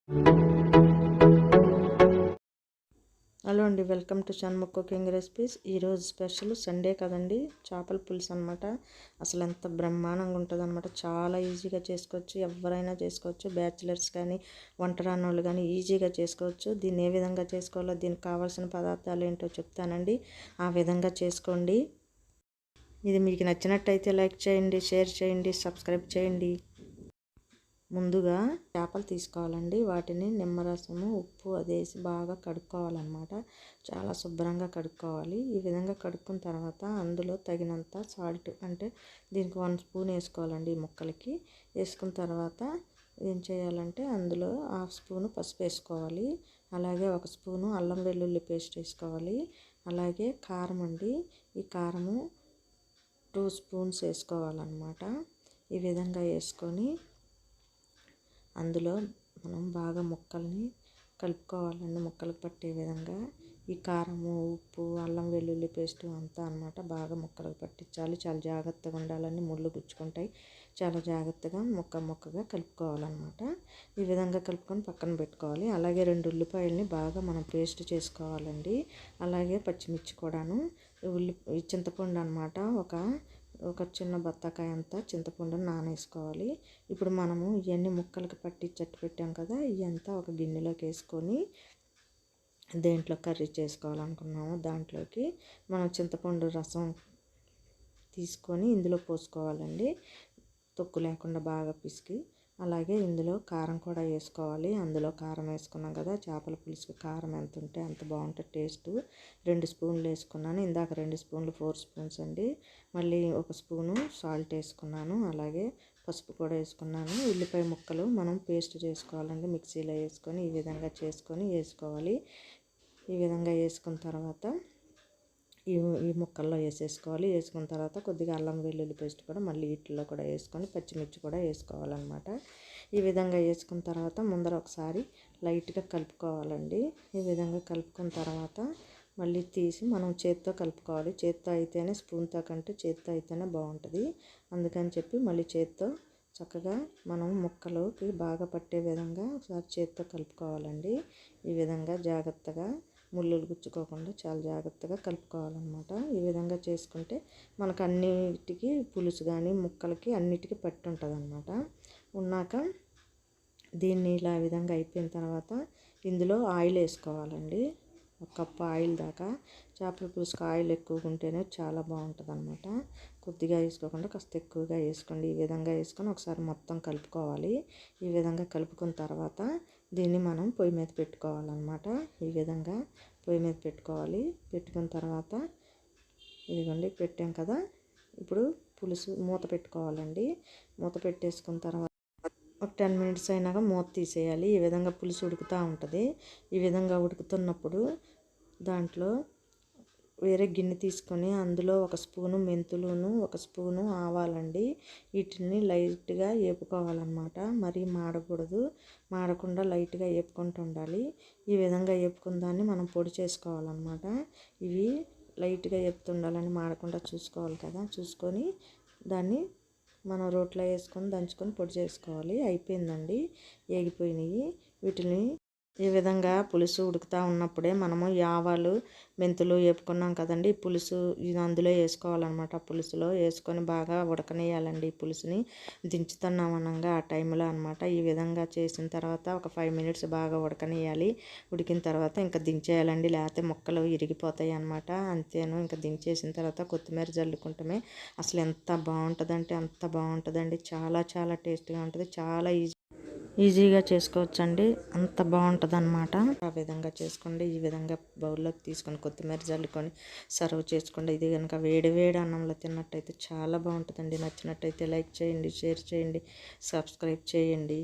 Hello అండి, welcome to Shanmukh cooking recipes. ఈరోజు special Sunday కదండి, చేపల పులుసు అనమాట. అసలు ఎంత బ్రహ్మాండంగా ఉంటుంది అనమాట. చాలా ఈజీగా చేసుకోవచ్చు, ఎవరైనా చేసుకోవచ్చు. బ్యాచిలర్స్ కానీ వంట రాని వాళ్ళు కానీ ఈజీగా చేసుకోవచ్చు. దీన్ని ఏ విధంగా చేసుకోవాలో, దీనికి కావాల్సిన పదార్థాలు ఏంటో చెప్తానండి. ఆ విధంగా చేసుకోండి. ఇది మీకు నచ్చినట్టయితే లైక్ చేయండి, షేర్ చేయండి, సబ్స్క్రైబ్ చేయండి. ముందుగా చేపలు తీసుకోవాలండి. వాటిని నిమ్మరసము, ఉప్పు అదేసి బాగా కడుక్కోవాలన్నమాట. చాలా శుభ్రంగా కడుక్కోవాలి. ఈ విధంగా కడుక్కున్న తర్వాత అందులో తగినంత సాల్ట్, అంటే దీనికి 1 స్పూన్ వేసుకోవాలండి. ఈ ముక్కలకి వేసుకున్న తర్వాత ఏం చేయాలంటే అందులో 1/2 స్పూను పసుపు వేసుకోవాలి. అలాగే 1 స్పూను అల్లం వెల్లుల్లి పేస్ట్ వేసుకోవాలి. అలాగే కారం అండి, ఈ కారము 2 స్పూన్స్ వేసుకోవాలన్నమాట. ఈ విధంగా వేసుకొని అందులో మనం బాగా ముక్కల్ని కలుపుకోవాలండి. ముక్కలకు పట్టే విధంగా ఈ కారము, ఉప్పు, అల్లం వెల్లుల్లి పేస్ట్ అంతా అన్నమాట బాగా ముక్కలకు పట్టించాలి. చాలా జాగ్రత్తగా ఉండాలని, ముళ్ళు గుచ్చుకుంటాయి. చాలా జాగ్రత్తగా ముక్కగా కలుపుకోవాలన్నమాట. ఈ విధంగా కలుపుకొని పక్కన పెట్టుకోవాలి. అలాగే 2 ఉల్లిపాయలని బాగా మనం పేస్ట్ చేసుకోవాలండి. అలాగే పచ్చిమిర్చి కూడాను, చింతపండు అన్నమాట. ఒక చిన్న బత్తాకాయ అంతా చింతపండుని నానేసుకోవాలి. ఇప్పుడు మనము ఇవన్నీ ముక్కలకి పట్టించట్టు పెట్టాం కదా, ఇవంతా ఒక గిన్నెలోకి వేసుకొని దేంట్లో కర్రీ చేసుకోవాలనుకున్నాము దాంట్లోకి మనం చింతపండు రసం తీసుకొని ఇందులో పోసుకోవాలండి. తొక్కు లేకుండా బాగా పిసికి. అలాగే ఇందులో కారం కూడా వేసుకోవాలి. అందులో కారం వేసుకున్నాం కదా, చేపల పులుసుకి కారం ఎంత ఉంటే అంత బాగుంటుంది టేస్ట్. 2 స్పూన్లు వేసుకున్నాను. ఇందాక 2 స్పూన్లు 4 స్పూన్స్ అండి. మళ్ళీ 1 స్పూను సాల్ట్ వేసుకున్నాను. అలాగే పసుపు కూడా వేసుకున్నాను. ఉల్లిపాయ ముక్కలు మనం పేస్ట్ చేసుకోవాలండి. మిక్సీలో వేసుకొని ఈ విధంగా వేసుకోవాలి. ఈ విధంగా వేసుకున్న తర్వాత ఈ ముక్కల్లో వేసేసుకోవాలి. వేసుకున్న తర్వాత కొద్దిగా అల్లం వెల్లుల్లి పేస్ట్ కూడా మళ్ళీ వీటిల్లో కూడా వేసుకొని పచ్చిమిర్చి కూడా వేసుకోవాలన్నమాట. ఈ విధంగా వేసుకున్న తర్వాత ముందర ఒకసారి లైట్గా కలుపుకోవాలండి. ఈ విధంగా కలుపుకున్న తర్వాత మళ్ళీ తీసి మనం చేత్తో కలుపుకోవాలి. చేత్తో అయితేనే, స్పూన్తో కంటే చేత్తో అయితేనే బాగుంటుంది. అందుకని చెప్పి మళ్ళీ చేత్తో చక్కగా మనం ముక్కలోకి బాగా పట్టే విధంగా ఒకసారి చేత్తో కలుపుకోవాలండి. ఈ విధంగా జాగ్రత్తగా ముళ్ళులు గుచ్చుకోకుండా చాలా జాగ్రత్తగా కలుపుకోవాలన్నమాట. ఈ విధంగా చేసుకుంటే మనకు అన్నిటికీ పులుసు కానీ ముక్కలకి అన్నిటికీ పట్టి ఉంటుంది అన్నమాట. ఉన్నాక దీన్ని ఇలా విధంగా అయిపోయిన తర్వాత ఇందులో ఆయిల్ వేసుకోవాలండి. 1 కప్పు ఆయిల్ దాకా. చేపల పులుసుకి ఆయిల్ ఎక్కువగా ఉంటేనే చాలా బాగుంటుంది అన్నమాట. కొద్దిగా వేసుకోకుండా కాస్త ఎక్కువగా వేసుకోండి. ఈ విధంగా వేసుకొని ఒకసారి మొత్తం కలుపుకోవాలి. ఈ విధంగా కలుపుకున్న తర్వాత దీన్ని మనం పొయ్యి మీద పెట్టుకోవాలన్నమాట. ఈ విధంగా పొయ్యి మీద పెట్టుకోవాలి. పెట్టుకున్న తర్వాత ఇదిగోండి పెట్టాం కదా, ఇప్పుడు పులుసు మూత పెట్టుకోవాలండి. మూత పెట్టేసుకున్న తర్వాత ఒక 10 మినిట్స్ అయినాక మూత తీసేయాలి. ఈ విధంగా పులుసు ఉడుకుతూ ఉంటుంది. ఈ విధంగా ఉడుకుతున్నప్పుడు దాంట్లో వేరే గిన్నె తీసుకొని అందులో 1 స్పూను మెంతులును, 1 స్పూను ఆవాలండి. వీటిని లైట్గా వేపుకోవాలన్నమాట. మరీ మాడకూడదు. మాడకుండా లైట్గా వేపుకుంటూ ఉండాలి. ఈ విధంగా వేపుకున్న దాన్ని మనం పొడి చేసుకోవాలన్నమాట. ఇవి లైట్గా వేపుతుండాలని, మాడకుండా చూసుకోవాలి కదా. చూసుకొని దాన్ని మనం రోట్లో వేసుకొని దంచుకొని పొడి చేసుకోవాలి. అయిపోయిందండి, వేగిపోయినాయి. వీటిని ఈ విధంగా పులుసు ఉడుకుతూ ఉన్నప్పుడే మనము ఈ ఆవాలు, మెంతులు వేపుకున్నాం కదండి, ఈ పులుసు ఇది అందులో వేసుకోవాలన్నమాట. పులుసులో వేసుకొని బాగా ఉడకనేయాలండి. ఈ పులుసుని దించుతున్నాం అనంగా ఆ టైంలో అనమాట. ఈ విధంగా చేసిన తర్వాత ఒక 5 మినిట్స్ బాగా ఉడకనేయాలి. ఉడికిన తర్వాత ఇంకా దించేయాలండి, లేకపోతే ముక్కలు ఇరిగిపోతాయి అన్నమాట. అంతేను, ఇంకా దించేసిన తర్వాత కొత్తిమీర జల్లుకుంటమే అసలు ఎంత బాగుంటుందంటే అంత బాగుంటుందండి. చాలా చాలా టేస్ట్గా ఉంటుంది. చాలా ఈజీగా చేసుకోవచ్చండి. అంత బాగుంటుంది అన్నమాట. ఆ విధంగా చేసుకోండి. ఈ విధంగా బౌల్లోకి తీసుకొని కొత్తిమీర జల్లుకొని సర్వ్ చేసుకోండి. ఇది కనుక వేడి వేడి అన్నంలో తిన్నట్టయితే చాలా బాగుంటుందండి. నచ్చినట్టయితే లైక్ చేయండి, షేర్ చేయండి, సబ్స్క్రైబ్ చేయండి.